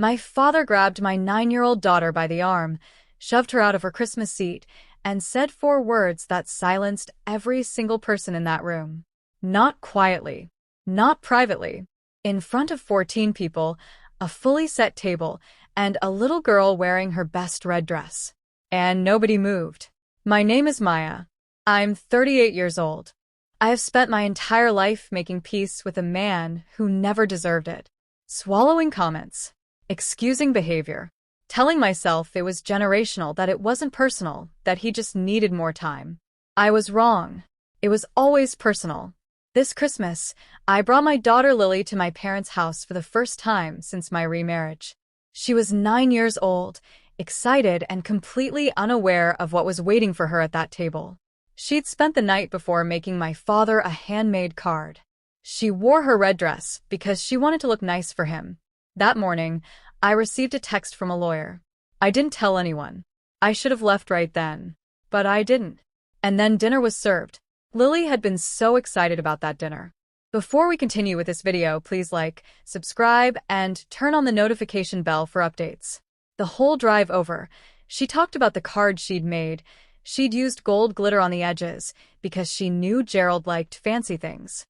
My father grabbed my 9-year-old daughter by the arm, shoved her out of her Christmas seat, and said 4 words that silenced every single person in that room. Not quietly, not privately, in front of 14 people, a fully set table, and a little girl wearing her best red dress. And nobody moved. My name is Maya. I'm 38 years old. I have spent my entire life making peace with a man who never deserved it. Swallowing comments, excusing behavior, telling myself it was generational, that it wasn't personal, that he just needed more time. I was wrong. It was always personal. This Christmas, I brought my daughter Lily to my parents' house for the first time since my remarriage. She was 9 years old, excited and completely unaware of what was waiting for her at that table. She'd spent the night before making my father a handmade card. She wore her red dress because she wanted to look nice for him. That morning, I received a text from a lawyer. I didn't tell anyone. I should have left right then. But I didn't. And then dinner was served. Lily had been so excited about that dinner. Before we continue with this video, please like, subscribe, and turn on the notification bell for updates. The whole drive over, she talked about the card she'd made. She'd used gold glitter on the edges because she knew Gerald liked fancy things.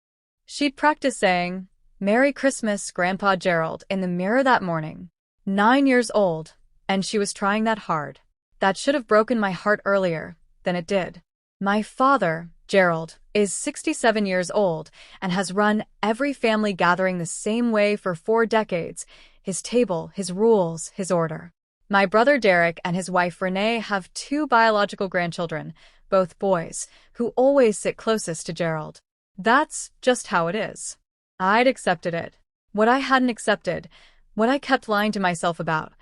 She'd practiced saying, "Merry Christmas, Grandpa Gerald," in the mirror that morning. 9 years old, and she was trying that hard. That should have broken my heart earlier than it did. My father, Gerald, is 67 years old and has run every family gathering the same way for 4 decades. His table, his rules, his order. My brother Derek and his wife Renee have 2 biological grandchildren, both boys, who always sit closest to Gerald. That's just how it is. I'd accepted it. What I hadn't accepted, what I kept lying to myself about,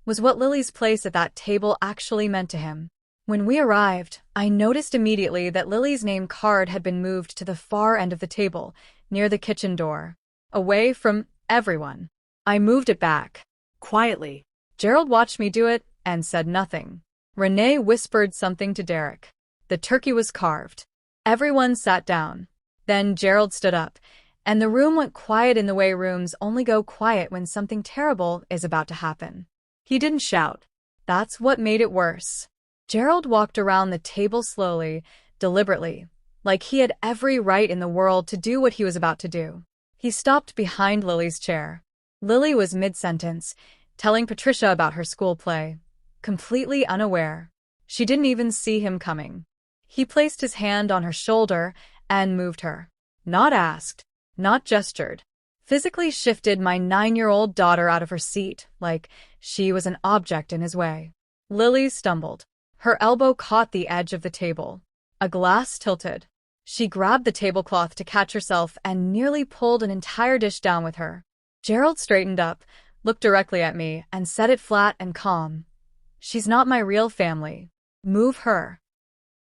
was what Lily's place at that table actually meant to him. When we arrived, I noticed immediately that Lily's name card had been moved to the far end of the table, near the kitchen door, away from everyone. I moved it back, quietly. Gerald watched me do it and said nothing. Renee whispered something to Derek. The turkey was carved. Everyone sat down. Then Gerald stood up, and the room went quiet in the way rooms only go quiet when something terrible is about to happen. He didn't shout. That's what made it worse. Gerald walked around the table slowly, deliberately, like he had every right in the world to do what he was about to do. He stopped behind Lily's chair. Lily was mid-sentence, telling Patricia about her school play, completely unaware. She didn't even see him coming. He placed his hand on her shoulder and moved her. Not asked, not gestured. Physically shifted my 9-year-old daughter out of her seat, like she was an object in his way. Lily stumbled. Her elbow caught the edge of the table. A glass tilted. She grabbed the tablecloth to catch herself and nearly pulled an entire dish down with her. Gerald straightened up, looked directly at me, and said it flat and calm. "She's not my real family. Move her."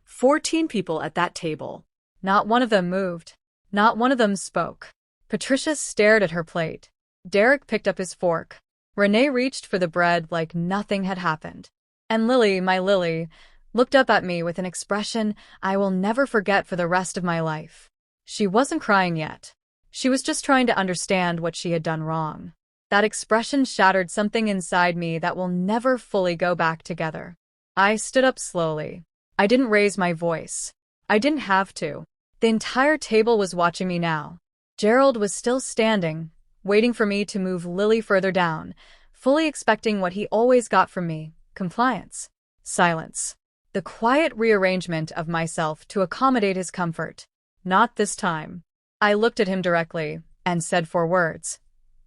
14 people at that table. Not one of them moved. Not one of them spoke. Patricia stared at her plate. Derek picked up his fork. Renee reached for the bread like nothing had happened. And Lily, my Lily, looked up at me with an expression I will never forget for the rest of my life. She wasn't crying yet. She was just trying to understand what she had done wrong. That expression shattered something inside me that will never fully go back together. I stood up slowly. I didn't raise my voice. I didn't have to. The entire table was watching me now. Gerald was still standing, waiting for me to move Lily further down, fully expecting what he always got from me: compliance. Silence. The quiet rearrangement of myself to accommodate his comfort. Not this time. I looked at him directly and said 4 words.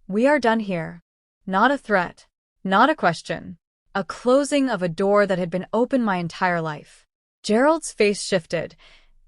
"We are done here." Not a threat. Not a question. A closing of a door that had been open my entire life. Gerald's face shifted,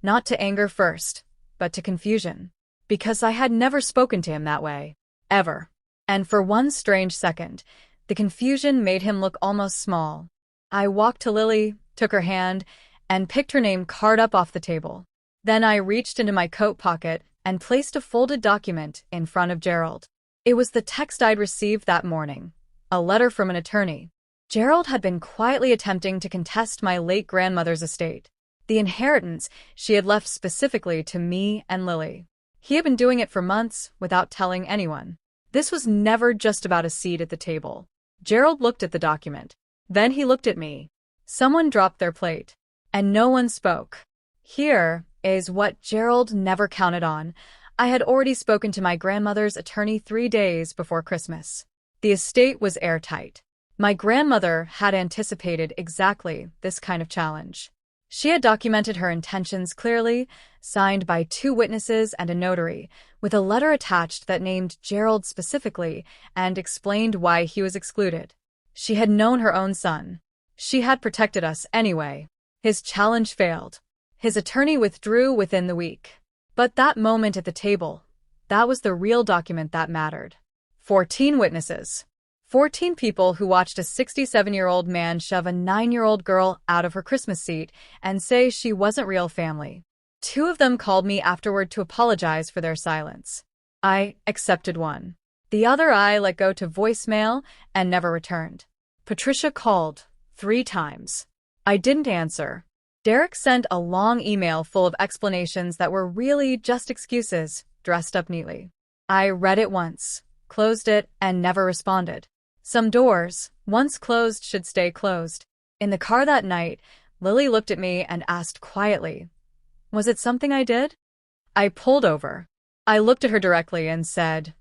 not to anger first, but to confusion. Because I had never spoken to him that way. Ever. And for one strange second, the confusion made him look almost small. I walked to Lily, took her hand, and picked her name card up off the table. Then I reached into my coat pocket and placed a folded document in front of Gerald. It was the text I'd received that morning. A letter from an attorney. Gerald had been quietly attempting to contest my late grandmother's estate. The inheritance she had left specifically to me and Lily. He had been doing it for months without telling anyone. This was never just about a seat at the table. Gerald looked at the document. Then he looked at me. Someone dropped their plate. And no one spoke. Here is what Gerald never counted on. I had already spoken to my grandmother's attorney 3 days before Christmas. The estate was airtight. My grandmother had anticipated exactly this kind of challenge. She had documented her intentions clearly, signed by 2 witnesses and a notary, with a letter attached that named Gerald specifically and explained why he was excluded. She had known her own son. She had protected us anyway. His challenge failed. His attorney withdrew within the week. But that moment at the table, that was the real document that mattered. 14 witnesses. 14 people who watched a 67-year-old man shove a 9-year-old girl out of her Christmas seat and say she wasn't real family. 2 of them called me afterward to apologize for their silence. I accepted one. The other I let go to voicemail and never returned. Patricia called 3 times. I didn't answer. Derek sent a long email full of explanations that were really just excuses, dressed up neatly. I read it once, closed it, and never responded. Some doors, once closed, should stay closed. In the car that night, Lily looked at me and asked quietly, "Was it something I did?" I pulled over. I looked at her directly and said,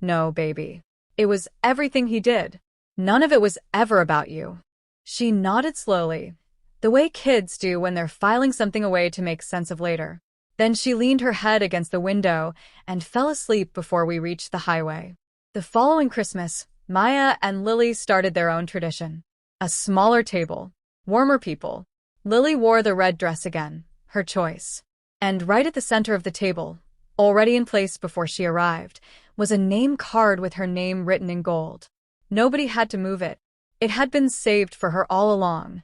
"No, baby. It was everything he did. None of it was ever about you." She nodded slowly, the way kids do when they're filing something away to make sense of later. Then she leaned her head against the window and fell asleep before we reached the highway. The following Christmas, Maya and Lily started their own tradition. A smaller table, warmer people. Lily wore the red dress again, her choice. And right at the center of the table, already in place before she arrived, was a name card with her name written in gold. Nobody had to move it. It had been saved for her all along.